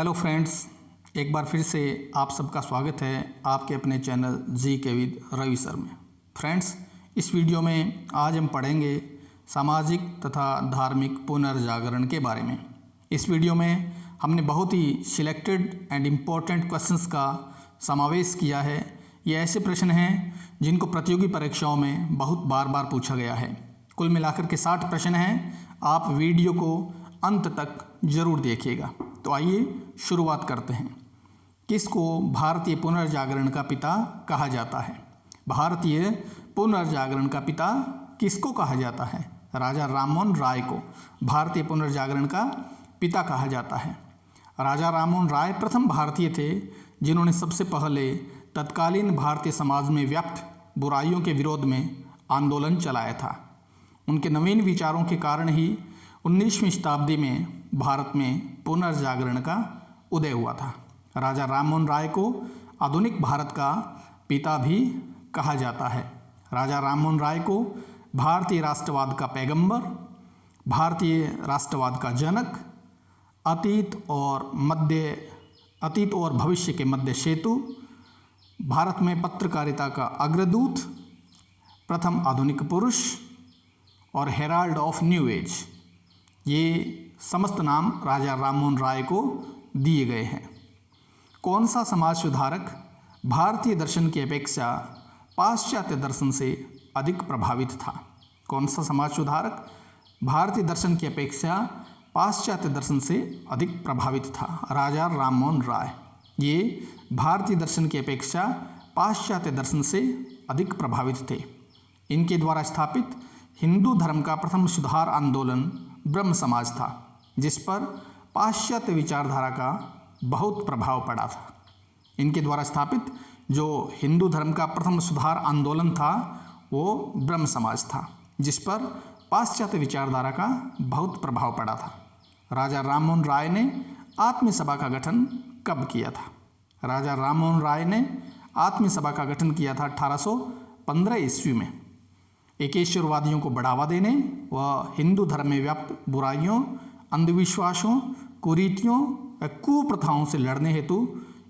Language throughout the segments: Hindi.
हेलो फ्रेंड्स, एक बार फिर से आप सबका स्वागत है आपके अपने चैनल जी के विद रवि सर में। फ्रेंड्स, इस वीडियो में आज हम पढ़ेंगे सामाजिक तथा धार्मिक पुनर्जागरण के बारे में। इस वीडियो में हमने बहुत ही सिलेक्टेड एंड इम्पोर्टेंट क्वेश्चंस का समावेश किया है। ये ऐसे प्रश्न हैं जिनको प्रतियोगी परीक्षाओं में बहुत बार बार पूछा गया है। कुल मिलाकर के 60 प्रश्न हैं। आप वीडियो को अंत तक जरूर देखिएगा। तो आइए शुरुआत करते हैं। किसको भारतीय पुनर्जागरण का पिता कहा जाता है? भारतीय पुनर्जागरण का पिता किसको कहा जाता है? राजा राममोहन राय को भारतीय पुनर्जागरण का पिता कहा जाता है। राजा राममोहन राय प्रथम भारतीय थे जिन्होंने सबसे पहले तत्कालीन भारतीय समाज में व्याप्त बुराइयों के विरोध में आंदोलन चलाया था। उनके नवीन विचारों के कारण ही 19वीं शताब्दी में भारत में पुनर्जागरण का उदय हुआ था। राजा राममोहन राय को आधुनिक भारत का पिता भी कहा जाता है। राजा राममोहन राय को भारतीय राष्ट्रवाद का पैगंबर, भारतीय राष्ट्रवाद का जनक, अतीत और भविष्य के मध्य सेतु, भारत में पत्रकारिता का अग्रदूत, प्रथम आधुनिक पुरुष और हेराल्ड ऑफ न्यू एज, ये समस्त नाम राजा राममोहन राय को दिए गए हैं। कौन सा समाज सुधारक भारतीय दर्शन की अपेक्षा पाश्चात्य दर्शन से अधिक प्रभावित था? कौन सा समाज सुधारक भारतीय दर्शन की अपेक्षा पाश्चात्य दर्शन से अधिक प्रभावित था? राजा राममोहन राय। ये भारतीय दर्शन की अपेक्षा पाश्चात्य दर्शन से अधिक प्रभावित थे। इनके द्वारा स्थापित हिंदू धर्म का प्रथम सुधार आंदोलन ब्रह्म समाज था, जिस पर पाश्चात्य विचारधारा का बहुत प्रभाव पड़ा था। इनके द्वारा स्थापित जो हिंदू धर्म का प्रथम सुधार आंदोलन था वो ब्रह्म समाज था, जिस पर पाश्चात्य विचारधारा का बहुत प्रभाव पड़ा था। राजा राममोहन राय ने आत्मीय सभा का गठन कब किया था? राजा राममोहन राय ने आत्मीय सभा का गठन किया था 1815 ईस्वी में। एकेश्वरवादियों को बढ़ावा देने व हिंदू धर्म में व्याप्त बुराइयों, अंधविश्वासों, कुरीतियों व कुप्रथाओं से लड़ने हेतु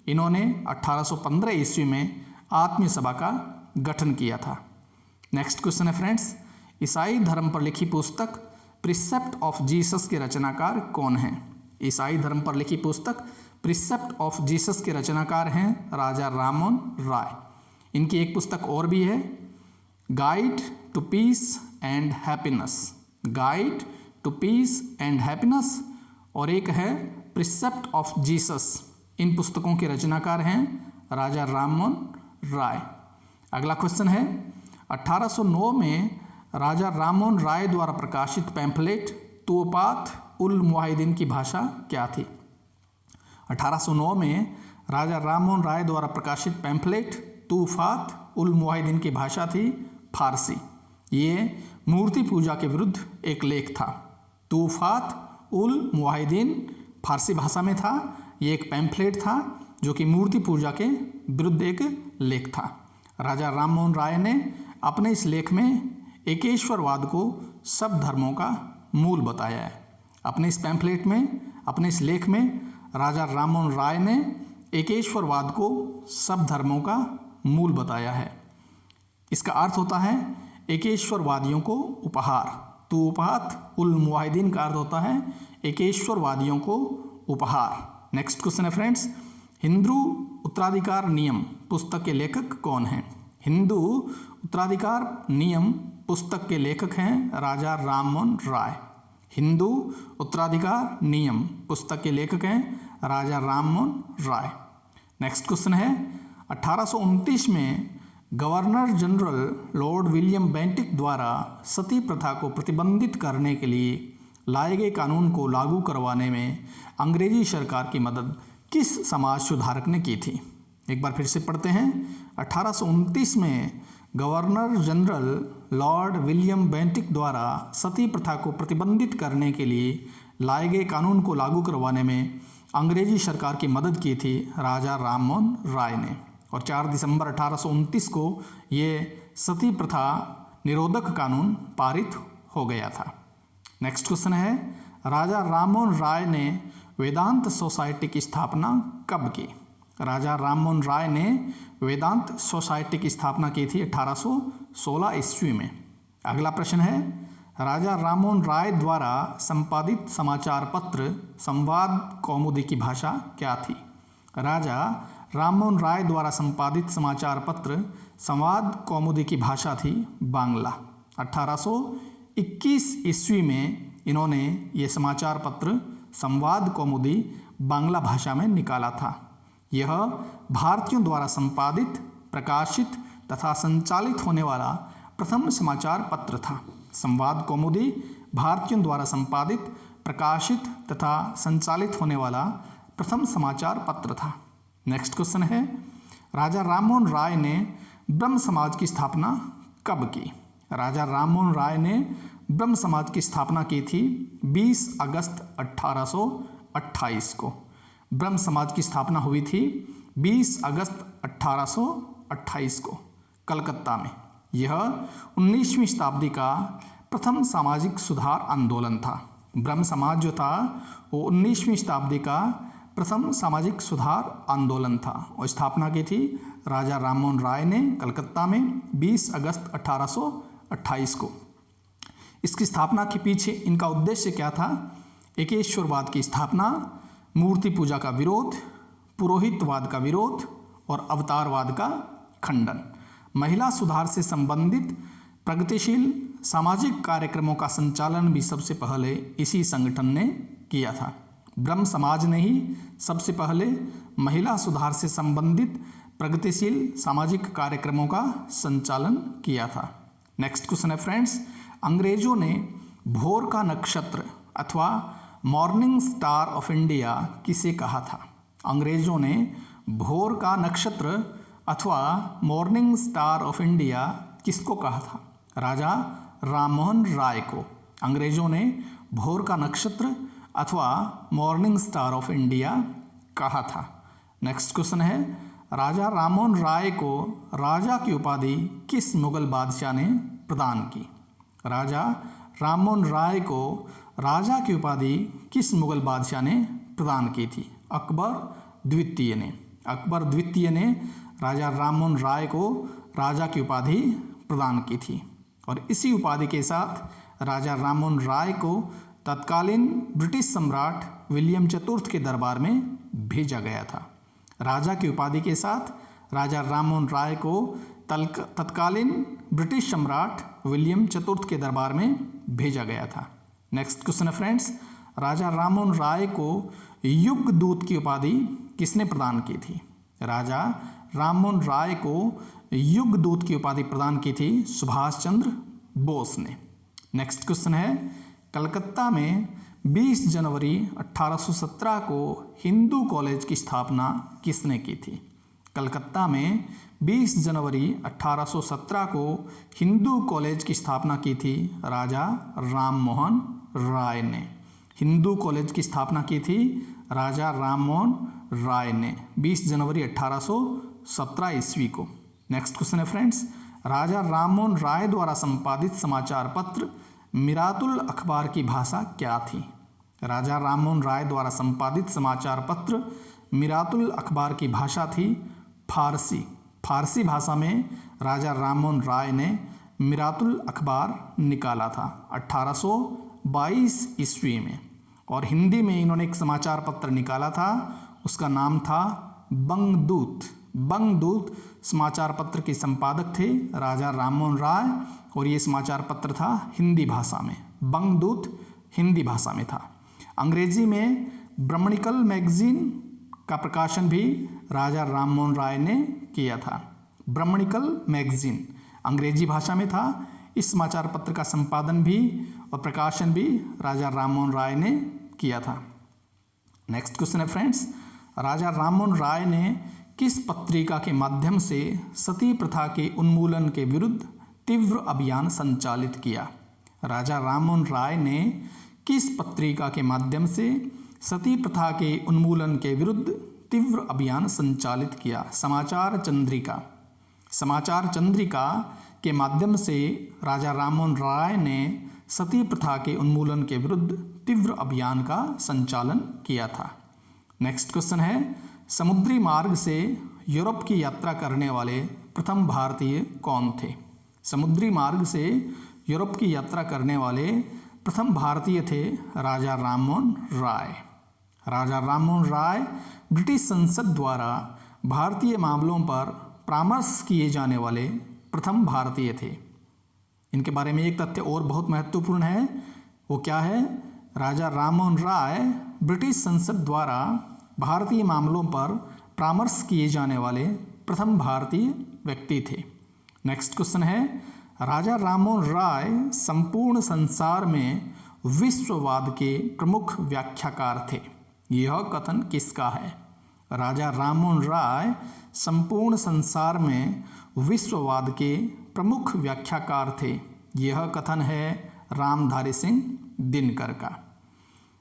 इन्होंने 1815 ईस्वी में आत्मीय सभा का गठन किया था। नेक्स्ट क्वेश्चन है फ्रेंड्स, ईसाई धर्म पर लिखी पुस्तक प्रिसेप्ट ऑफ जीसस के रचनाकार कौन हैं? ईसाई धर्म पर लिखी पुस्तक प्रिसेप्ट ऑफ जीसस के रचनाकार हैं राजा राममोहन राय। इनकी एक पुस्तक और भी है, guide to peace and happiness, guide to peace and happiness, और एक है प्रिसेप्ट ऑफ जीसस। इन पुस्तकों के रचनाकार हैं राजा राममोहन राय। अगला क्वेश्चन है, 1809 में राजा राममोहन राय द्वारा प्रकाशित पैम्फलेट तुअपात उल मुआहिदीन की भाषा क्या थी? 1809 में राजा राममोहन राय द्वारा प्रकाशित पैम्फलेट तुअफात उल मुआहिदीन की भाषा थी फारसी। ये मूर्ति पूजा के विरुद्ध एक लेख था। तुअफात उल मुआहिदीन फारसी भाषा में था। ये एक पैम्फलेट था जो कि मूर्ति पूजा के विरुद्ध एक लेख था। राजा राममोहन राय ने अपने इस लेख में एकेश्वरवाद को सब धर्मों का मूल बताया है। अपने इस पैम्फलेट में, अपने इस लेख में राजा राममोहन राय ने एकेश्वरवाद को सब धर्मों का मूल बताया है। इसका अर्थ होता है एकेश्वरवादियों को उपहार। तुअपात उल मुआहिदीन का अर्थ होता है एकेश्वरवादियों को उपहार। नेक्स्ट क्वेश्चन है फ्रेंड्स, हिंदू उत्तराधिकार नियम पुस्तक के लेखक कौन हैं? हिंदू उत्तराधिकार नियम पुस्तक के लेखक हैं राजा राममोहन राय। हिंदू उत्तराधिकार नियम पुस्तक के लेखक हैं राजा राममोहन राय। नेक्स्ट क्वेश्चन है, 1829 में governor general Lord William Bentinck द्वारा सती प्रथा को प्रतिबंधित करने के लिए लाए गए कानून को लागू करवाने में अंग्रेजी सरकार की मदद किस समाज सुधारक ने की थी? एक बार फिर से पढ़ते हैं। 1829 में governor general Lord William Bentinck द्वारा सती प्रथा को प्रतिबंधित करने के लिए लाए गए कानून को लागू करवाने में अंग्रेजी सरकार की मदद की थी राजा राममोहन राय ने। और 4 दिसंबर 1829 को ये सती प्रथा निरोधक कानून पारित हो गया था। नेक्स्ट क्वेश्चन है, राजा राममोहन राय ने वेदांत सोसाइटी की स्थापना कब की? राजा राममोहन राय ने वेदांत सोसाइटी की स्थापना की थी 1816 ईस्वी में। अगला प्रश्न है, राजा राममोहन राय द्वारा संपादित समाचार पत्र संवाद कौमुदी की भाषा क्या थी? राजा राममोहन राय द्वारा संपादित समाचार पत्र संवाद कौमुदी की भाषा थी बांग्ला। 1821 ईस्वी में इन्होंने ये समाचार पत्र संवाद कौमुदी बांग्ला भाषा में निकाला था। यह भारतीयों द्वारा संपादित, प्रकाशित तथा संचालित होने वाला प्रथम समाचार पत्र था। संवाद कौमुदी भारतीयों द्वारा संपादित, प्रकाशित तथा संचालित होने वाला प्रथम समाचार पत्र था। नेक्स्ट क्वेश्चन है, राजा राममोहन राय ने ब्रह्म समाज की स्थापना कब की? राजा राममोहन राय ने ब्रह्म समाज की स्थापना की थी 20 अगस्त 1828 को। ब्रह्म समाज की स्थापना हुई थी 20 अगस्त 1828 को कलकत्ता में। यह 19वीं शताब्दी का प्रथम सामाजिक सुधार आंदोलन था। ब्रह्म समाज जो था वो 19वीं शताब्दी का प्रथम सामाजिक सुधार आंदोलन था और स्थापना की थी राजा राममोहन राय ने कलकत्ता में 20 अगस्त 1828 को। इसकी स्थापना के पीछे इनका उद्देश्य क्या था? एकेश्वरवाद की स्थापना, मूर्ति पूजा का विरोध, पुरोहितवाद का विरोध और अवतारवाद का खंडन, महिला सुधार से संबंधित प्रगतिशील सामाजिक कार्यक्रमों का संचालन भी सबसे पहले इसी संगठन ने किया था। ब्रह्म समाज ने ही सबसे पहले महिला सुधार से संबंधित प्रगतिशील सामाजिक कार्यक्रमों का संचालन किया था। नेक्स्ट क्वेश्चन है फ्रेंड्स, अंग्रेजों ने भोर का नक्षत्र अथवा मॉर्निंग स्टार ऑफ इंडिया किसे कहा था? अंग्रेजों ने भोर का नक्षत्र अथवा मॉर्निंग स्टार ऑफ इंडिया किसको कहा था? राजा राममोहन राय को अंग्रेजों ने भोर का नक्षत्र अथवा मॉर्निंग स्टार ऑफ इंडिया कहा था। नेक्स्ट क्वेश्चन है, राजा राममोहन राय को राजा की उपाधि किस मुगल बादशाह ने प्रदान की? राजा राममोहन राय को राजा की उपाधि किस मुगल बादशाह ने प्रदान की थी? अकबर द्वितीय ने। अकबर द्वितीय ने राजा राममोहन राय को राजा की उपाधि प्रदान की थी और इसी उपाधि के साथ राजा राममोहन राय को तत्कालीन ब्रिटिश सम्राट विलियम चतुर्थ के दरबार में भेजा गया था। राजा की उपाधि के साथ राजा राममोहन राय को तत्कालीन ब्रिटिश सम्राट विलियम चतुर्थ के दरबार में भेजा गया था। नेक्स्ट क्वेश्चन है फ्रेंड्स, राजा राममोहन राय को युग दूत की उपाधि किसने प्रदान की थी? राजा राममोहन राय को युग दूत की उपाधि प्रदान की थी सुभाष चंद्र बोस ने। नेक्स्ट क्वेश्चन है, कलकत्ता में 20 जनवरी 1817 को हिंदू कॉलेज की स्थापना किसने की थी? कलकत्ता में 20 जनवरी 1817 को हिंदू कॉलेज की स्थापना की थी राजा राममोहन राय ने। हिंदू कॉलेज की स्थापना की थी राजा राममोहन राय ने 20 जनवरी 1817 ईस्वी को। नेक्स्ट क्वेश्चन है फ्रेंड्स, राजा राममोहन राय द्वारा संपादित समाचार पत्र मिरातुल अखबार की भाषा क्या थी? राजा राममोहन राय द्वारा संपादित समाचार पत्र मिरातुल अखबार की भाषा थी फारसी। फारसी भाषा में राजा राममोहन राय ने मिरातुल अखबार निकाला था 1822 ईस्वी में। और हिंदी में इन्होंने एक समाचार पत्र निकाला था, उसका नाम था बंगदूत। बंगदूत समाचार पत्र के संपादक थे राजा राममोहन राय और ये समाचार पत्र था हिंदी भाषा में। बंगदूत हिंदी भाषा में था। अंग्रेजी में ब्रह्मणिकल मैगजीन का प्रकाशन भी राजा राममोहन राय ने किया था। ब्रह्मणिकल मैगजीन अंग्रेजी भाषा में था। इस समाचार पत्र का संपादन भी और प्रकाशन भी राजा राममोहन राय ने किया था। नेक्स्ट क्वेश्चन है फ्रेंड्स, राजा राममोहन राय ने किस पत्रिका के माध्यम से सती प्रथा के उन्मूलन के विरुद्ध तीव्र अभियान संचालित किया? राजा राममोहन राय ने किस पत्रिका के माध्यम से सती प्रथा के उन्मूलन के विरुद्ध तीव्र अभियान संचालित किया? समाचार चंद्रिका। समाचार चंद्रिका के माध्यम से राजा राममोहन राय ने सती प्रथा के उन्मूलन के विरुद्ध तीव्र अभियान का संचालन किया था। नेक्स्ट क्वेश्चन है, समुद्री मार्ग से यूरोप की यात्रा करने वाले प्रथम भारतीय कौन थे? समुद्री मार्ग से यूरोप की यात्रा करने वाले प्रथम भारतीय थे राजा राममोहन राय। राजा राममोहन राय ब्रिटिश संसद द्वारा भारतीय मामलों पर परामर्श किए जाने वाले प्रथम भारतीय थे। इनके बारे में एक तथ्य और बहुत महत्वपूर्ण है, वो क्या है? राजा राममोहन राय ब्रिटिश संसद द्वारा भारतीय मामलों पर परामर्श किए जाने वाले प्रथम भारतीय व्यक्ति थे। नेक्स्ट क्वेश्चन है, राजा राममोहन राय संपूर्ण संसार में विश्ववाद के प्रमुख व्याख्याकार थे। यह कथन किसका है? राजा राममोहन राय संपूर्ण संसार में विश्ववाद के प्रमुख व्याख्याकार थे। यह कथन है रामधारी सिंह दिनकर का।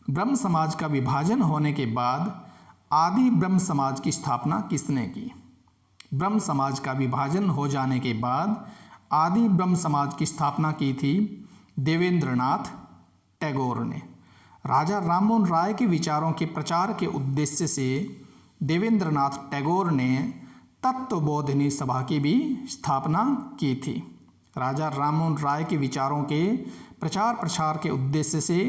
ब्रह्म समाज का विभाजन होने के बाद आदि ब्रह्म समाज की स्थापना किसने की? ब्रह्म समाज का विभाजन हो जाने के बाद आदि ब्रह्म समाज की स्थापना की थी देवेंद्रनाथ टैगोर ने। राजा राममोहन राय के विचारों के प्रचार के उद्देश्य से देवेंद्रनाथ टैगोर ने तत्वबोधिनी सभा की भी स्थापना की थी। राजा राममोहन राय के विचारों के प्रचार प्रसार के उद्देश्य से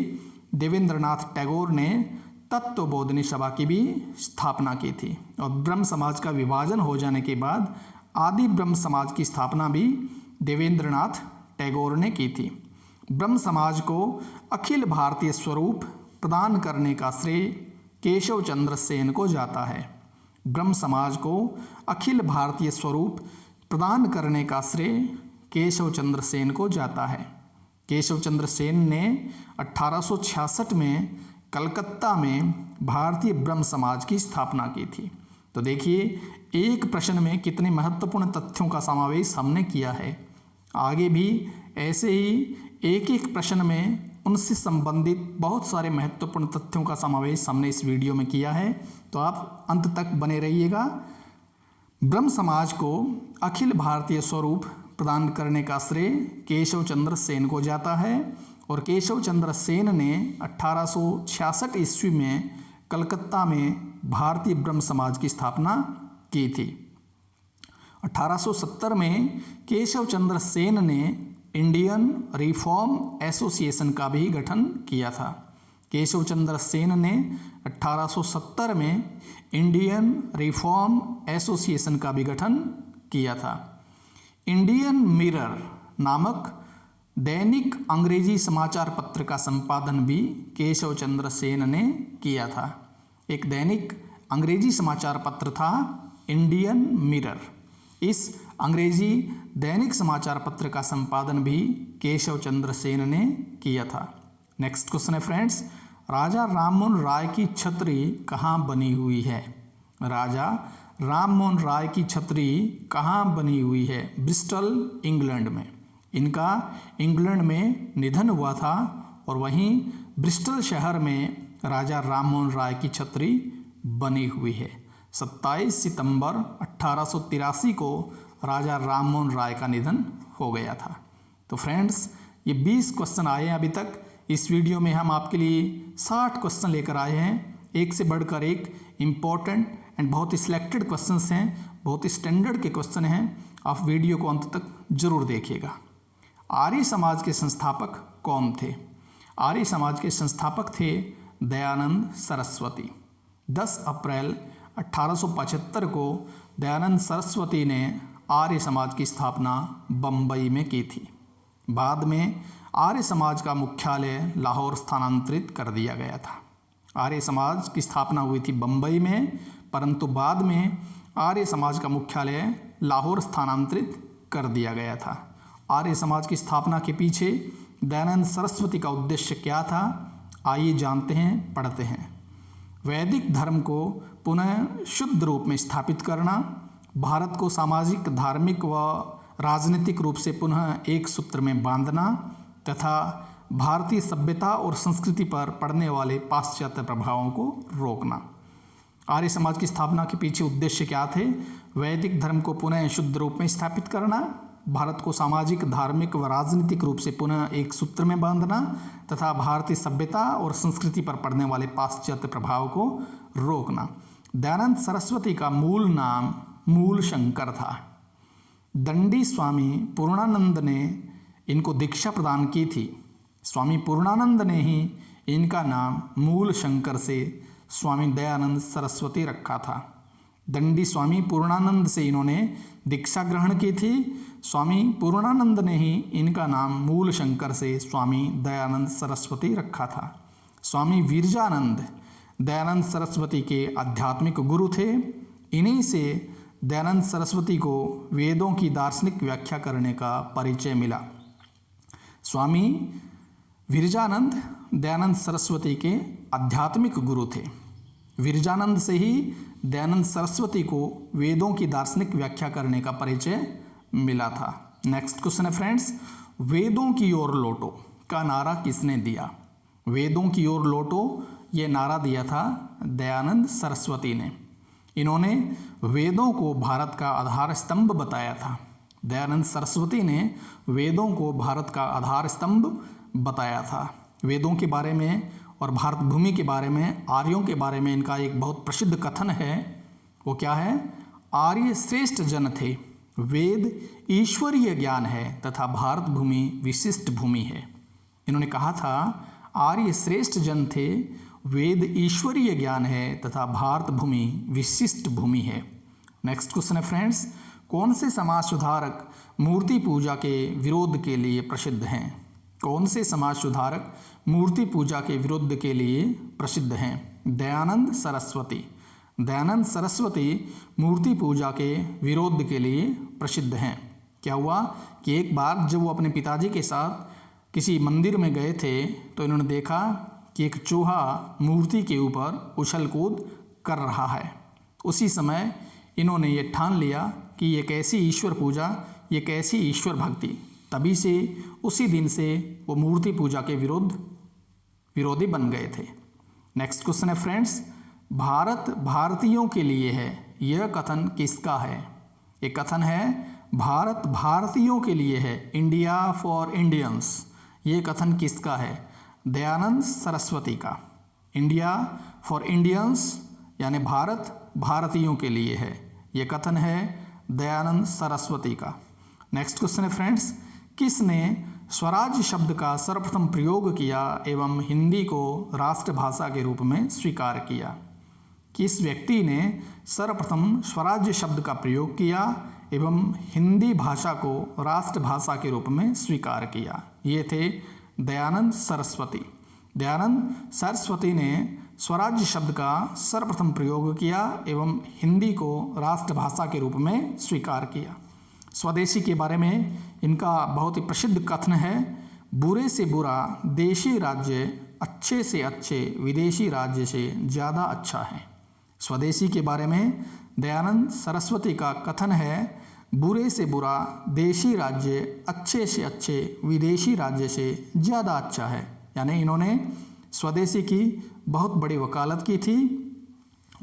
देवेंद्रनाथ टैगोर ने तत्वबोधिनी सभा की भी स्थापना की थी। और ब्रह्म समाज का विभाजन हो जाने के बाद आदि ब्रह्म समाज की स्थापना भी देवेंद्रनाथ टैगोर ने की थी। ब्रह्म समाज को अखिल भारतीय स्वरूप प्रदान करने का श्रेय केशव चंद्र सेन को जाता है। ब्रह्म समाज को अखिल भारतीय स्वरूप प्रदान करने का श्रेय केशव चंद्र सेन को जाता है। केशव चंद्र सेन ने 1866 में कलकत्ता में भारतीय ब्रह्म समाज की स्थापना की थी। तो देखिए, एक प्रश्न में कितने महत्वपूर्ण तथ्यों का समावेश हमने किया है। आगे भी ऐसे ही एक एक प्रश्न में उनसे संबंधित बहुत सारे महत्वपूर्ण तथ्यों का समावेश हमने इस वीडियो में किया है, तो आप अंत तक बने रहिएगा। ब्रह्म समाज को अखिल भारतीय स्वरूप प्रदान करने का श्रेय केशव चंद्र सेन को जाता है और केशव चंद्र सेन ने 1866 ईस्वी में कलकत्ता में भारतीय ब्रह्म समाज की स्थापना की थी। 1870 में केशव चंद्र सेन ने इंडियन रिफॉर्म एसोसिएशन का भी गठन किया था। केशव चंद्र सेन ने 1870 में इंडियन रिफॉर्म एसोसिएशन का भी गठन किया था। इंडियन मिरर नामक दैनिक अंग्रेजी समाचार पत्र का संपादन भी केशव चंद्र सेन ने किया था। एक दैनिक अंग्रेजी समाचार पत्र था इंडियन मिरर। इस अंग्रेजी दैनिक समाचार पत्र का संपादन भी केशव चंद्र सेन ने किया था। नेक्स्ट क्वेश्चन है फ्रेंड्स, राजा राममोहन राय की छतरी कहाँ बनी हुई है? राजा राममोहन राय की छतरी कहाँ बनी हुई है? ब्रिस्टल, इंग्लैंड में। इनका इंग्लैंड में निधन हुआ था और वहीं ब्रिस्टल शहर में राजा राममोहन राय की छतरी बनी हुई है। 27 सितंबर 1883 को राजा राममोहन राय का निधन हो गया था। तो फ्रेंड्स, ये 20 क्वेश्चन आए हैं अभी तक। इस वीडियो में हम आपके लिए 60 क्वेश्चन लेकर आए हैं, एक से बढ़कर एक इम्पोर्टेंट एंड बहुत ही सिलेक्टेड क्वेश्चंस हैं, बहुत ही स्टैंडर्ड के क्वेश्चन हैं। आप वीडियो को अंत तक जरूर देखिएगा। आर्य समाज के संस्थापक कौन थे? आर्य समाज के संस्थापक थे दयानंद सरस्वती। 10 अप्रैल 1875 को दयानंद सरस्वती ने आर्य समाज की स्थापना बम्बई में की थी। बाद में आर्य समाज का मुख्यालय लाहौर स्थानांतरित कर दिया गया था। आर्य समाज की स्थापना हुई थी बम्बई में, परंतु बाद में आर्य समाज का मुख्यालय लाहौर स्थानांतरित कर दिया गया था। आर्य समाज की स्थापना के पीछे दयानंद सरस्वती का उद्देश्य क्या था? आइए जानते हैं, पढ़ते हैं। वैदिक धर्म को पुनः शुद्ध रूप में स्थापित करना, भारत को सामाजिक, धार्मिक व राजनीतिक रूप से पुनः एक सूत्र में बांधना तथा भारतीय सभ्यता और संस्कृति पर पड़ने वाले पाश्चात्य प्रभावों को रोकना। आर्य समाज की स्थापना के पीछे उद्देश्य क्या थे? वैदिक धर्म को पुनः शुद्ध रूप में स्थापित करना, भारत को सामाजिक, धार्मिक व राजनीतिक रूप से पुनः एक सूत्र में बांधना तथा भारतीय सभ्यता और संस्कृति पर पड़ने वाले पाश्चात्य प्रभाव को रोकना। दयानंद सरस्वती का मूल नाम मूल शंकर था। दंडी स्वामी पूर्णानंद ने इनको दीक्षा प्रदान की थी। स्वामी पूर्णानंद ने ही इनका नाम मूल शंकर से स्वामी दयानंद सरस्वती रखा था। दंडी स्वामी पूर्णानंद से इन्होंने दीक्षा ग्रहण की थी। स्वामी पूर्णानंद ने ही इनका नाम मूल शंकर से स्वामी दयानंद सरस्वती रखा था। स्वामी विरजानंद दयानंद सरस्वती के आध्यात्मिक गुरु थे। इन्हीं से दयानंद सरस्वती को वेदों की दार्शनिक व्याख्या करने का परिचय मिला। स्वामी विरजानंद दयानंद सरस्वती के आध्यात्मिक गुरु थे। विरजानंद से ही दयानंद सरस्वती को वेदों की दार्शनिक व्याख्या करने का परिचय मिला था। नेक्स्ट क्वेश्चन है फ्रेंड्स, वेदों की ओर लौटो का नारा किसने दिया? वेदों की ओर लौटो ये नारा दिया था दयानंद सरस्वती ने। इन्होंने वेदों को भारत का आधार स्तंभ बताया था। दयानंद सरस्वती ने वेदों को भारत का आधार स्तंभ बताया था। वेदों के बारे में और भारत भूमि के बारे में, आर्यों के बारे में इनका एक बहुत प्रसिद्ध कथन है। वो क्या है? आर्य श्रेष्ठ जन थे, वेद ईश्वरीय ज्ञान है तथा भारत भूमि विशिष्ट भूमि है। इन्होंने कहा था आर्य श्रेष्ठ जन थे, वेद ईश्वरीय ज्ञान है तथा भारत भूमि विशिष्ट भूमि है। नेक्स्ट क्वेश्चन है फ्रेंड्स, कौन से समाज सुधारक मूर्ति पूजा के विरोध के लिए प्रसिद्ध हैं? कौन से समाज सुधारक मूर्ति पूजा के विरुद्ध के लिए प्रसिद्ध हैं? दयानंद सरस्वती। दयानंद सरस्वती मूर्ति पूजा के विरोध के लिए प्रसिद्ध हैं। क्या हुआ कि एक बार जब वो अपने पिताजी के साथ किसी मंदिर में गए थे तो इन्होंने देखा कि एक चूहा मूर्ति के ऊपर उछल कूद कर रहा है। उसी समय इन्होंने ये ठान लिया कि ये कैसी ईश्वर पूजा, ये कैसी ईश्वर भक्ति। तभी से उसी दिन से वो मूर्ति पूजा के विरोधी बन गए थे। नेक्स्ट क्वेश्चन है फ्रेंड्स, भारत भारतीयों के लिए है, यह कथन किसका है? ये कथन है भारत भारतीयों के लिए है, इंडिया फॉर इंडियंस। ये कथन किसका है? दयानंद सरस्वती का। इंडिया फॉर इंडियंस यानी भारत भारतीयों के लिए है, ये कथन है दयानंद सरस्वती का। नेक्स्ट क्वेश्चन है फ्रेंड्स, किसने स्वराज शब्द का सर्वप्रथम प्रयोग किया एवं हिंदी को राष्ट्रभाषा के रूप में स्वीकार किया? किस व्यक्ति ने सर्वप्रथम स्वराज्य शब्द का प्रयोग किया एवं हिंदी भाषा को राष्ट्रभाषा के रूप में स्वीकार किया? ये थे दयानंद सरस्वती। दयानंद सरस्वती ने स्वराज्य शब्द का सर्वप्रथम प्रयोग किया एवं हिंदी को राष्ट्रभाषा के रूप में स्वीकार किया। स्वदेशी के बारे में इनका बहुत ही प्रसिद्ध कथन है, बुरे से बुरा देशी राज्य अच्छे से अच्छे विदेशी राज्य से ज़्यादा अच्छा है। स्वदेशी के बारे में दयानंद सरस्वती का कथन है, बुरे से बुरा देशी राज्य अच्छे से अच्छे विदेशी राज्य से ज़्यादा अच्छा है। यानी इन्होंने स्वदेशी की बहुत बड़ी वकालत की थी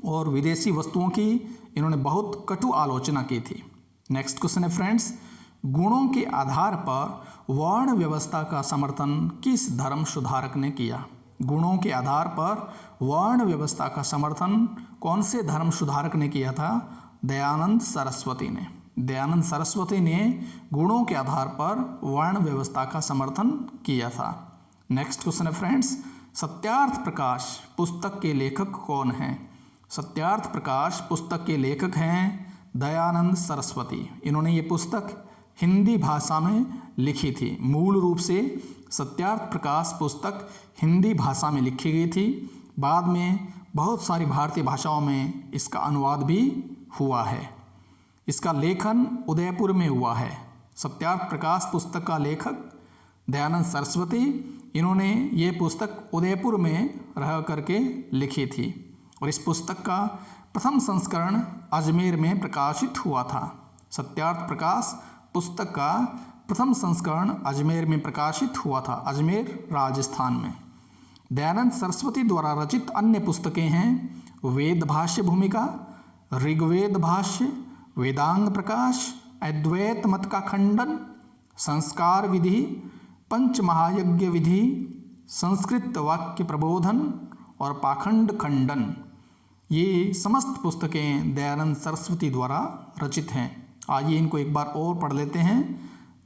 और विदेशी वस्तुओं की इन्होंने बहुत कटु आलोचना की थी। नेक्स्ट क्वेश्चन है फ्रेंड्स, गुणों के आधार पर वर्ण व्यवस्था का समर्थन किस धर्म सुधारक ने किया? गुणों के आधार पर वर्ण व्यवस्था का समर्थन कौन से धर्म सुधारक ने किया था? दयानंद सरस्वती ने। दयानंद सरस्वती ने गुणों के आधार पर वर्ण व्यवस्था का समर्थन किया था। नेक्स्ट क्वेश्चन है फ्रेंड्स, सत्यार्थ प्रकाश पुस्तक के लेखक कौन हैं? सत्यार्थ प्रकाश पुस्तक के लेखक हैं दयानंद सरस्वती। इन्होंने ये पुस्तक हिंदी भाषा में लिखी थी। मूल रूप से सत्यार्थ प्रकाश पुस्तक हिंदी भाषा में लिखी गई थी। बाद में बहुत सारी भारतीय भाषाओं में इसका अनुवाद भी हुआ है। इसका लेखन उदयपुर में हुआ है। सत्यार्थ प्रकाश पुस्तक का लेखक दयानंद सरस्वती, इन्होंने ये पुस्तक उदयपुर में रह करके लिखी थी और इस पुस्तक का प्रथम संस्करण अजमेर में प्रकाशित हुआ था। सत्यार्थ प्रकाश पुस्तक का प्रथम संस्करण अजमेर में प्रकाशित हुआ था, अजमेर राजस्थान में। दयानंद सरस्वती द्वारा रचित अन्य पुस्तकें हैं वेद भाष्य भूमिका, ऋग्वेद भाष्य, वेदांग प्रकाश, अद्वैत मत का खंडन, संस्कार विधि, पंच महायज्ञ विधि, संस्कृत वाक्य प्रबोधन और पाखंड खंडन, ये समस्त पुस्तकें दयानंद सरस्वती द्वारा रचित हैं। आइए इनको एक बार और पढ़ लेते हैं।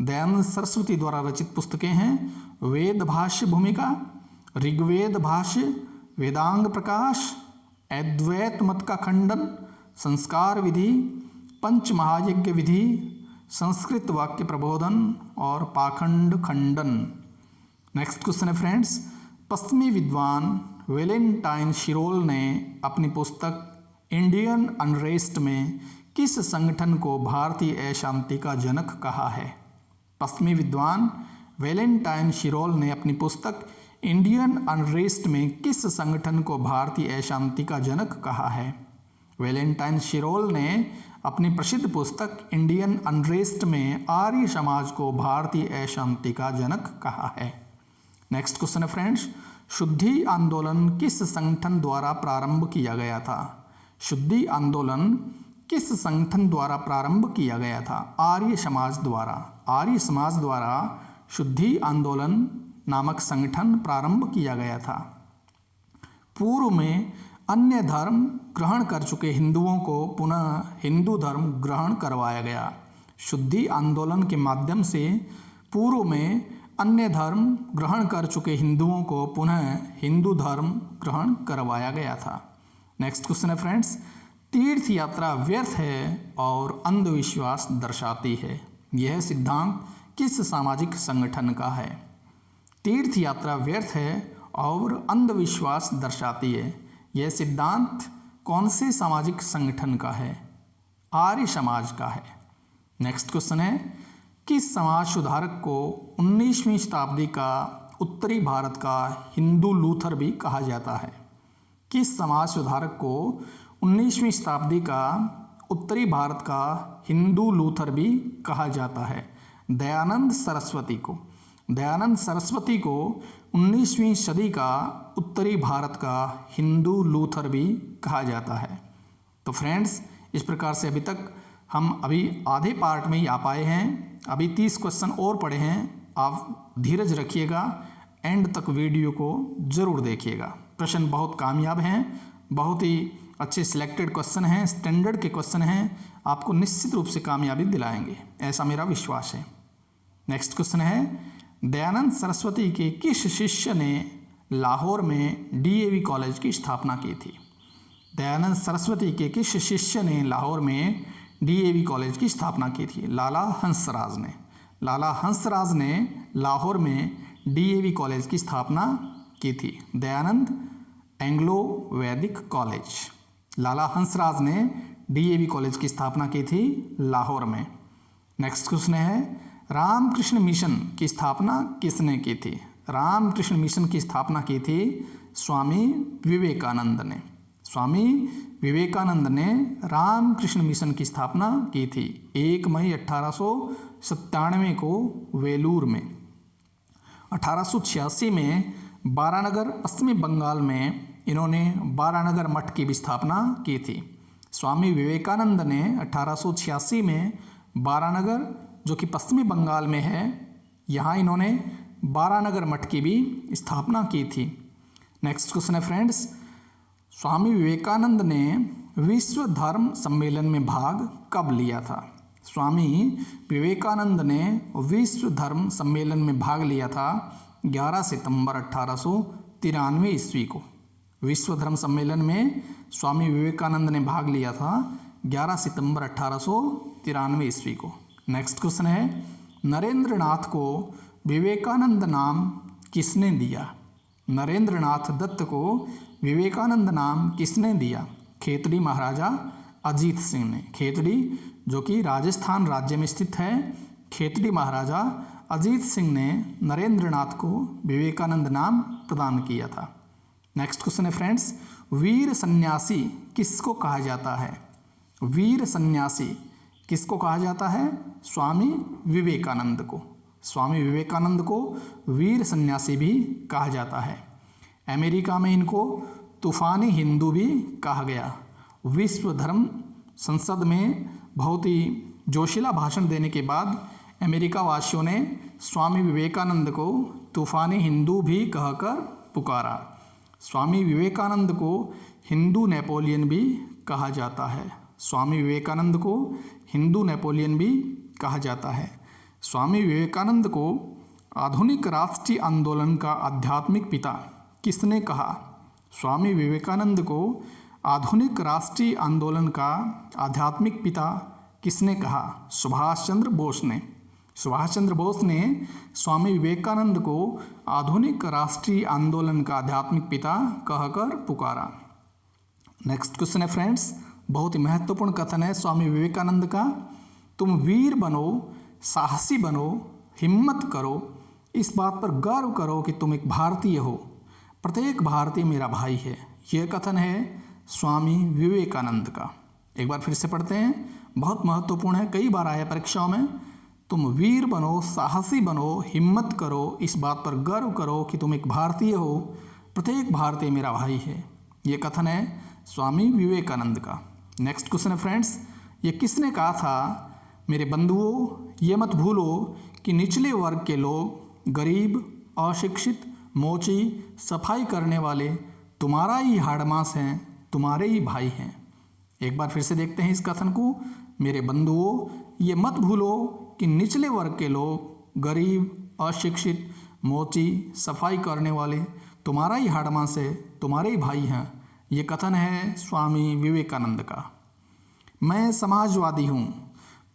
दयानंद सरस्वती द्वारा रचित पुस्तकें हैं वेद भाष्य भूमिका, ऋग्वेद भाष्य, वेदांग प्रकाश, अद्वैत मत का खंडन, संस्कार विधि, पंच महायज्ञ विधि, संस्कृत वाक्य प्रबोधन और पाखंड खंडन। नेक्स्ट क्वेश्चन है फ्रेंड्स, पश्चिमी विद्वान वैलेंटाइन शिरोल ने अपनी पुस्तक इंडियन अनरेस्ट में किस संगठन को भारतीय अशांति का जनक कहा है? पश्चिमी विद्वान वैलेंटाइन शिरोल ने अपनी पुस्तक इंडियन अनरेस्ट में किस संगठन को भारतीय अशांति का जनक कहा है? वैलेंटाइन शिरोल ने अपनी प्रसिद्ध पुस्तक इंडियन अनरेस्ट में आर्य समाज को भारतीय अशांति का जनक कहा है। नेक्स्ट क्वेश्चन है फ्रेंड्स, शुद्धि आंदोलन किस संगठन द्वारा प्रारंभ किया गया था? शुद्धि आंदोलन किस संगठन द्वारा प्रारंभ किया गया था? आर्य समाज द्वारा। आर्य समाज द्वारा शुद्धि आंदोलन नामक संगठन प्रारंभ किया गया था। पूर्व में अन्य धर्म ग्रहण कर चुके हिंदुओं को पुनः हिंदू धर्म ग्रहण करवाया गया। शुद्धि आंदोलन के माध्यम से पूर्व में अन्य धर्म ग्रहण कर चुके हिंदुओं को पुनः हिंदू धर्म ग्रहण करवाया गया था। नेक्स्ट क्वेश्चन है फ्रेंड्स, तीर्थ यात्रा व्यर्थ है और अंधविश्वास दर्शाती है, यह सिद्धांत किस सामाजिक संगठन का है? तीर्थ यात्रा व्यर्थ है और अंधविश्वास दर्शाती है, यह सिद्धांत कौन से सामाजिक संगठन का है? आर्य समाज का है। नेक्स्ट क्वेश्चन है, किस समाज सुधारक को 19वीं शताब्दी का उत्तरी भारत का हिंदू लूथर भी कहा जाता है? किस समाज सुधारक को 19वीं शताब्दी का उत्तरी भारत का हिंदू लूथर भी कहा जाता है? दयानंद सरस्वती को। दयानंद सरस्वती को 19वीं सदी का उत्तरी भारत का हिंदू लूथर भी कहा जाता है। तो फ्रेंड्स, इस प्रकार से अभी तक हम आधे पार्ट में ही आ पाए हैं। अभी 30 क्वेश्चन और पड़े हैं। आप धीरज रखिएगा, एंड तक वीडियो को ज़रूर देखिएगा। प्रश्न बहुत कामयाब हैं, बहुत ही अच्छे सिलेक्टेड क्वेश्चन हैं, स्टैंडर्ड के क्वेश्चन हैं, आपको निश्चित रूप से कामयाबी दिलाएंगे, ऐसा मेरा विश्वास है। नेक्स्ट क्वेश्चन है, दयानंद सरस्वती के किस शिष्य ने लाहौर में डीएवी कॉलेज की स्थापना की थी? दयानंद सरस्वती के किस शिष्य ने लाहौर में डीएवी कॉलेज की स्थापना की थी? लाला हंसराज ने। लाला हंसराज ने लाहौर में डीएवी कॉलेज की स्थापना की थी। दयानंद एंग्लो वैदिक कॉलेज। लाला हंसराज ने डीएवी कॉलेज की स्थापना की थी लाहौर में। नेक्स्ट क्वेश्चन है, रामकृष्ण मिशन की स्थापना किसने की थी? रामकृष्ण मिशन की स्थापना की थी स्वामी विवेकानंद ने। स्वामी विवेकानंद ने रामकृष्ण मिशन की स्थापना की थी 1 मई 1897 को वेलूर में। 1886 में बारानगर पश्चिमी बंगाल में इन्होंने बारानगर मठ की भी स्थापना की थी। स्वामी विवेकानंद ने 1886 में बारानगर, जो कि पश्चिमी बंगाल में है, यहाँ इन्होंने बारानगर मठ की भी स्थापना की थी। नेक्स्ट क्वेश्चन है फ्रेंड्स, स्वामी विवेकानंद ने विश्व धर्म सम्मेलन में भाग कब लिया था? स्वामी विवेकानंद ने विश्व धर्म सम्मेलन में भाग लिया था 11 सितंबर 1893 ईस्वी को। विश्व धर्म सम्मेलन में स्वामी विवेकानंद ने भाग लिया था 11 सितंबर 1893 ईस्वी को। नेक्स्ट क्वेश्चन है, नरेंद्र नाथ को विवेकानंद नाम किसने दिया? नरेंद्र नाथ दत्त को विवेकानंद नाम किसने दिया? खेतड़ी महाराजा अजीत सिंह ने। खेतड़ी, जो कि राजस्थान राज्य में स्थित है, खेतड़ी महाराजा अजीत सिंह ने नरेंद्र नाथ को विवेकानंद नाम प्रदान किया था। नेक्स्ट क्वेश्चन है फ्रेंड्स, वीर सन्यासी किसको कहा जाता है? वीर सन्यासी किसको कहा जाता है? स्वामी विवेकानंद को। स्वामी विवेकानंद को वीर सन्यासी भी कहा जाता है। अमेरिका में इनको तूफानी हिंदू भी कहा गया। विश्व धर्म संसद में बहुत ही जोशीला भाषण देने के बाद अमेरिका वासियों ने स्वामी विवेकानंद को तूफानी हिंदू भी कहकर पुकारा। स्वामी विवेकानंद को हिंदू नेपोलियन भी कहा जाता है। स्वामी विवेकानंद को हिंदू नेपोलियन भी कहा जाता है। स्वामी विवेकानंद को आधुनिक राष्ट्रीय आंदोलन का आध्यात्मिक पिता किसने कहा? स्वामी विवेकानंद को आधुनिक राष्ट्रीय आंदोलन का आध्यात्मिक पिता किसने कहा? सुभाष चंद्र बोस ने। सुभाष चंद्र बोस ने स्वामी विवेकानंद को आधुनिक राष्ट्रीय आंदोलन का आध्यात्मिक पिता कहकर पुकारा। नेक्स्ट क्वेश्चन है फ्रेंड्स, बहुत ही महत्वपूर्ण कथन है स्वामी विवेकानंद का। तुम वीर बनो, साहसी बनो, हिम्मत करो, इस बात पर गर्व करो कि तुम एक भारतीय हो। प्रत्येक भारतीय मेरा भाई है। यह कथन है स्वामी विवेकानंद का। एक बार फिर से पढ़ते हैं, बहुत महत्वपूर्ण है, कई बार आया परीक्षाओं में। तुम वीर बनो, साहसी बनो, हिम्मत करो, इस बात पर गर्व करो कि तुम एक भारतीय हो। प्रत्येक भारतीय मेरा भाई है। ये कथन है स्वामी विवेकानंद का। नेक्स्ट क्वेश्चन है फ्रेंड्स, ये किसने कहा था? मेरे बंधुओं, ये मत भूलो कि निचले वर्ग के लोग, गरीब, अशिक्षित, मोची, सफाई करने वाले तुम्हारा ही हाड़मास हैं, तुम्हारे ही भाई हैं। एक बार फिर से देखते हैं इस कथन को। मेरे बंधुओं, ये मत भूलो कि निचले वर्ग के लोग, गरीब, अशिक्षित, मोची, सफाई करने वाले तुम्हारा ही हाड़मास है, तुम्हारे ही भाई हैं। ये कथन है स्वामी विवेकानंद का। मैं समाजवादी हूँ।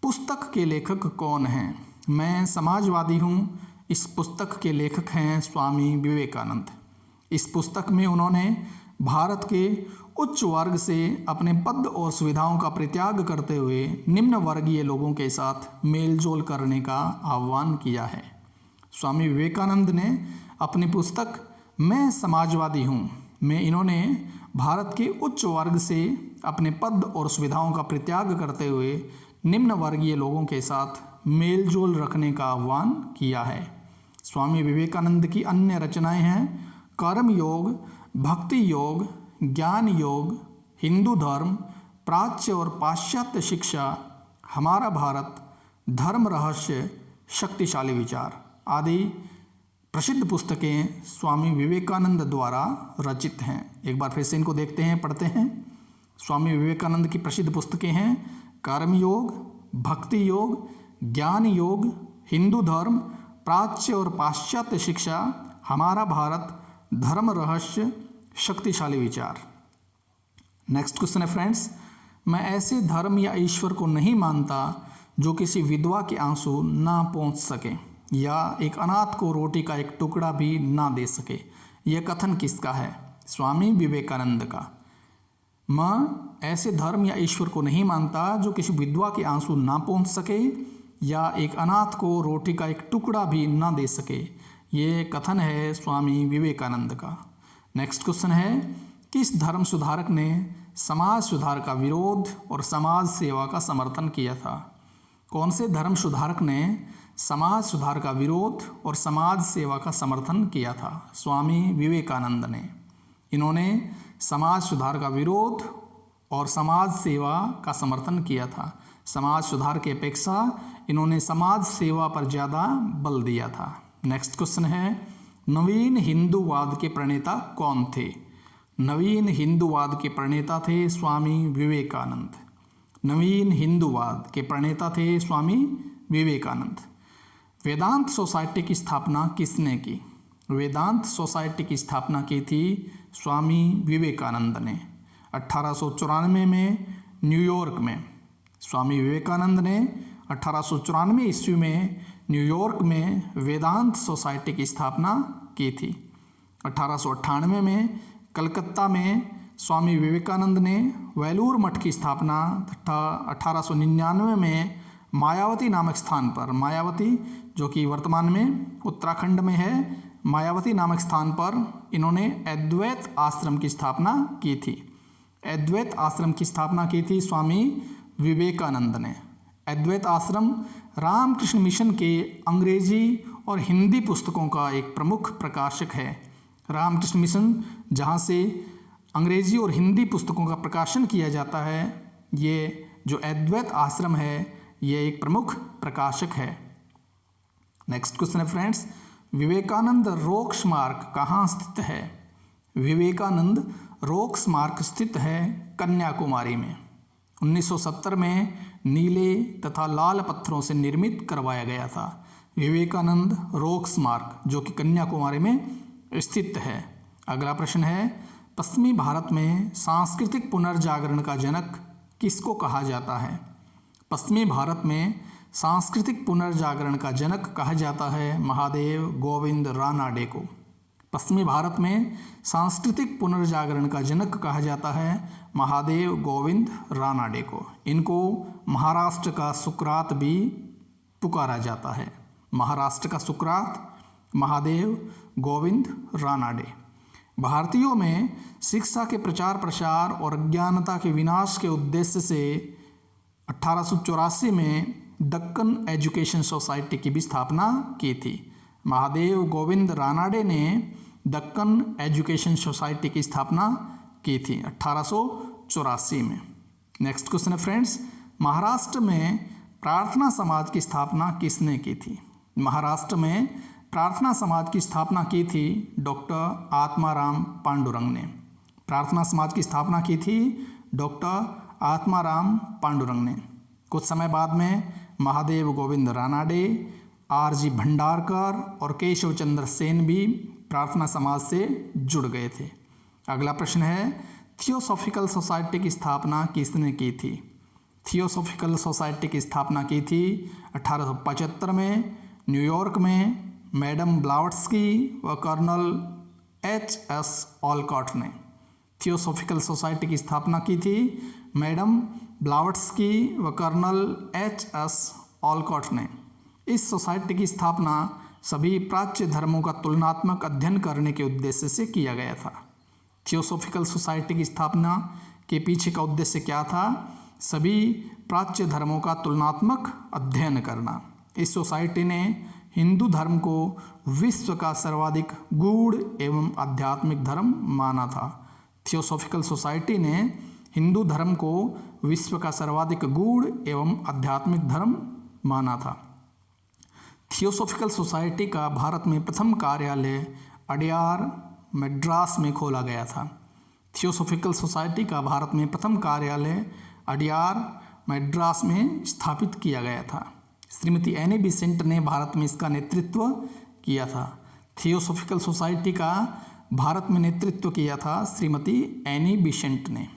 पुस्तक के लेखक कौन हैं? मैं समाजवादी हूँ। इस पुस्तक के लेखक हैं स्वामी विवेकानंद। इस पुस्तक में उन्होंने भारत के उच्च वर्ग से अपने पद और सुविधाओं का परित्याग करते हुए निम्न वर्गीय लोगों के साथ मेलजोल करने का आह्वान किया है। स्वामी विवेकानंद ने अपनी पुस्तक मैं समाजवादी हूँ में इन्होंने भारत के उच्च वर्ग से अपने पद और सुविधाओं का परित्याग करते हुए निम्न वर्गीय लोगों के साथ मेलजोल रखने का आह्वान किया है। स्वामी विवेकानंद की अन्य रचनाएं हैं कर्म योग, भक्ति योग, ज्ञान योग, हिंदू धर्म, प्राच्य और पाश्चात्य शिक्षा, हमारा भारत, धर्म रहस्य, शक्तिशाली विचार आदि प्रसिद्ध पुस्तकें स्वामी विवेकानंद द्वारा रचित हैं। एक बार फिर से इनको देखते हैं, पढ़ते हैं। स्वामी विवेकानंद की प्रसिद्ध पुस्तकें हैं कर्म योग, भक्ति योग, ज्ञान योग, हिंदू धर्म, प्राच्य और पाश्चात्य शिक्षा, हमारा भारत, धर्म रहस्य, शक्तिशाली विचार। नेक्स्ट क्वेश्चन है फ्रेंड्स, मैं ऐसे धर्म या ईश्वर को नहीं मानता जो किसी विधवा के आंसू ना पहुँच सके या एक अनाथ को रोटी का एक टुकड़ा भी ना दे सके। यह कथन किसका है? स्वामी विवेकानंद का। मैं ऐसे धर्म या ईश्वर को नहीं मानता जो किसी विधवा के आंसू ना पहुँच सके या एक अनाथ को रोटी का एक टुकड़ा भी ना दे सके। ये कथन है स्वामी विवेकानंद का। नेक्स्ट क्वेश्चन है, किस धर्म सुधारक ने समाज सुधार का विरोध और समाज सेवा का समर्थन किया था? कौन से धर्म सुधारक ने समाज सुधार का विरोध और समाज सेवा का समर्थन किया था? स्वामी विवेकानंद ने। इन्होंने समाज सुधार का विरोध और समाज सेवा का समर्थन किया था। समाज सुधार की अपेक्षा इन्होंने समाज सेवा पर ज़्यादा बल दिया था। नेक्स्ट क्वेश्चन है, नवीन हिंदूवाद के प्रणेता कौन थे? नवीन हिंदूवाद के प्रणेता थे स्वामी विवेकानंद। नवीन हिंदूवाद के प्रणेता थे स्वामी विवेकानंद। वेदांत सोसाइटी की स्थापना किसने की? वेदांत सोसाइटी की स्थापना की थी स्वामी विवेकानंद ने 1894 में न्यूयॉर्क में। स्वामी विवेकानंद ने 1894 ईस्वी में न्यूयॉर्क में वेदांत सोसाइटी की स्थापना की थी। 1898 में कलकत्ता में स्वामी विवेकानंद ने वेलूर मठ की स्थापना तथा 1899 में मायावती नामक स्थान पर, मायावती जो कि वर्तमान में उत्तराखंड में है, मायावती नामक स्थान पर इन्होंने अद्वैत आश्रम की स्थापना की थी। अद्वैत आश्रम की स्थापना की थी स्वामी विवेकानंद ने। अद्वैत आश्रम रामकृष्ण मिशन के अंग्रेजी और हिंदी पुस्तकों का एक प्रमुख प्रकाशक है। रामकृष्ण मिशन जहाँ से अंग्रेजी और हिंदी पुस्तकों का प्रकाशन किया जाता है, ये जो अद्वैत आश्रम है ये एक प्रमुख प्रकाशक है। नेक्स्ट क्वेश्चन है फ्रेंड्स, विवेकानंद रॉक स्मारक कहाँ स्थित है? विवेकानंद रॉक स्मारक स्थित है कन्याकुमारी में। 1970 में नीले तथा लाल पत्थरों से निर्मित करवाया गया था विवेकानंद रॉक स्मारक, जो कि कन्याकुमारी में स्थित है। अगला प्रश्न है, पश्चिमी भारत में सांस्कृतिक पुनर्जागरण का जनक किसको कहा जाता है? पश्चिमी भारत में सांस्कृतिक पुनर्जागरण का जनक कहा जाता है महादेव गोविंद रानाडे को। पश्चिमी भारत में सांस्कृतिक पुनर्जागरण का जनक कहा जाता है महादेव गोविंद रानाडे को। इनको महाराष्ट्र का सुकरात भी पुकारा जाता है। महाराष्ट्र का सुकरात महादेव गोविंद रानाडे। भारतीयों में शिक्षा के प्रचार प्रसार और अज्ञानता के विनाश के उद्देश्य से 1884 में दक्कन एजुकेशन सोसाइटी की भी स्थापना की थी। महादेव गोविंद रानाडे ने दक्कन एजुकेशन सोसाइटी की स्थापना की थी 1884 में। नेक्स्ट क्वेश्चन है फ्रेंड्स, महाराष्ट्र में प्रार्थना समाज की स्थापना किसने की थी? महाराष्ट्र में प्रार्थना समाज की स्थापना की थी डॉक्टर आत्माराम पांडुरंग ने। प्रार्थना समाज की स्थापना की थी डॉक्टर आत्माराम पांडुरंग ने। कुछ समय बाद में महादेव गोविंद रानाडे, आर.जी. भंडारकर और केशव चंद्र सेन भी प्रार्थना समाज से जुड़ गए थे। अगला प्रश्न है, थियोसॉफिकल सोसाइटी की स्थापना किसने की थी? थियोसॉफिकल सोसाइटी की स्थापना की थी 1875 में न्यूयॉर्क में मैडम ब्लावट्स्की व कर्नल H.S. ऑलकॉट ने। थियोसॉफिकल सोसाइटी की स्थापना की थी मैडम ब्लावट्स्की व कर्नल H.S. ऑलकॉट ने। इस सोसाइटी की स्थापना सभी प्राच्य धर्मों का तुलनात्मक अध्ययन करने के उद्देश्य से किया गया था। थियोसॉफिकल सोसाइटी की स्थापना के पीछे का उद्देश्य क्या था? सभी प्राच्य धर्मों का तुलनात्मक अध्ययन करना। इस सोसाइटी ने हिंदू धर्म को विश्व का सर्वाधिक गूढ़ एवं आध्यात्मिक धर्म माना था। थियोसॉफिकल सोसाइटी ने हिंदू धर्म को विश्व का सर्वाधिक गूढ़ एवं आध्यात्मिक धर्म माना था। थियोसॉफिकल सोसाइटी का भारत में प्रथम कार्यालय अडयार मद्रास में खोला गया था। थियोसॉफिकल सोसाइटी का भारत में प्रथम कार्यालय अडयार मद्रास में स्थापित किया गया था। श्रीमती एनी बिसेंट ने भारत में इसका नेतृत्व किया था। थियोसॉफिकल सोसाइटी का भारत में नेतृत्व किया था श्रीमती एनी बिसेंट ने।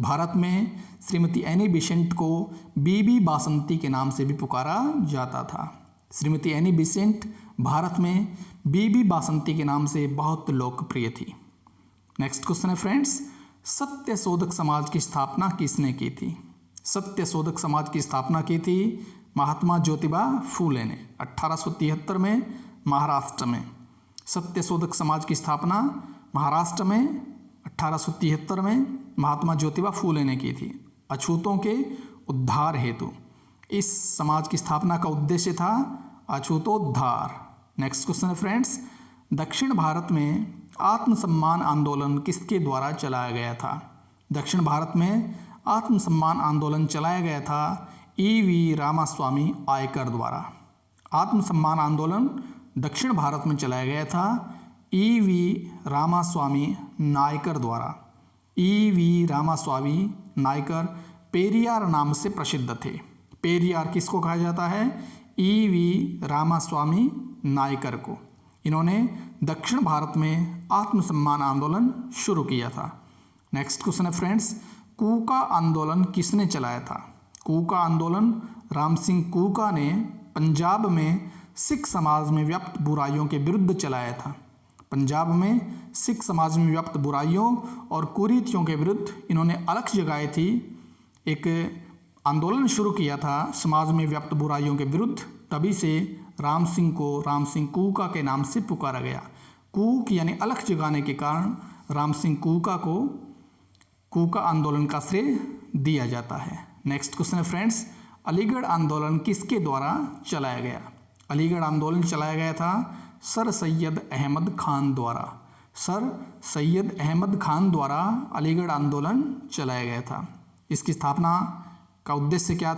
भारत में श्रीमती एनी बिसेंट को बीबी बासंती के नाम से भी पुकारा जाता था। श्रीमती एनी बिसेंट भारत में बीबी बासंती के नाम से बहुत लोकप्रिय थी। नेक्स्ट क्वेश्चन है फ्रेंड्स, सत्यशोधक समाज की स्थापना किसने की थी? सत्यशोधक समाज की स्थापना की थी महात्मा ज्योतिबा फूले ने 1873 में महाराष्ट्र में। सत्यशोधक समाज की स्थापना महाराष्ट्र में 1873 में महात्मा ज्योतिबा फूले ने की थी अछूतों के उद्धार हेतु। इस समाज की स्थापना का उद्देश्य था अछूतोद्धार। नेक्स्ट क्वेश्चन है फ्रेंड्स, दक्षिण भारत में आत्मसम्मान आंदोलन किसके द्वारा चलाया गया था? दक्षिण भारत में आत्मसम्मान आंदोलन चलाया गया था E.V. रामास्वामी आयकर द्वारा। आत्मसम्मान आंदोलन दक्षिण भारत में चलाया गया था E.V. रामास्वामी नायकर द्वारा। E.V. रामास्वामी नायकर पेरियार नाम से प्रसिद्ध थे। पेरियार किसको कहा जाता है? E.V. रामास्वामी नायकर को। इन्होंने दक्षिण भारत में आत्मसम्मान आंदोलन शुरू किया था। नेक्स्ट क्वेश्चन है फ्रेंड्स, कूका आंदोलन किसने चलाया था? कूका आंदोलन राम सिंह कूका ने पंजाब में सिख समाज में व्याप्त बुराइयों के विरुद्ध चलाया था। पंजाब में सिख समाज में व्याप्त बुराइयों और कुरीतियों के विरुद्ध इन्होंने अलख जगाई थी। एक आंदोलन शुरू किया था समाज में व्याप्त बुराइयों के विरुद्ध। तभी से राम सिंह को राम सिंह कूका के नाम से पुकारा गया। कूक यानी अलख जगाने के कारण राम सिंह कूका को कूका आंदोलन का श्रेय दिया जाता है। नेक्स्ट क्वेश्चन है फ्रेंड्स, अलीगढ़ आंदोलन किसके द्वारा चलाया गया? अलीगढ़ आंदोलन चलाया गया था सर सैयद अहमद खान द्वारा। सर सैयद अहमद खान द्वारा अलीगढ़ आंदोलन चलाया गया था। इसकी स्थापना का उद्देश्य क्या था?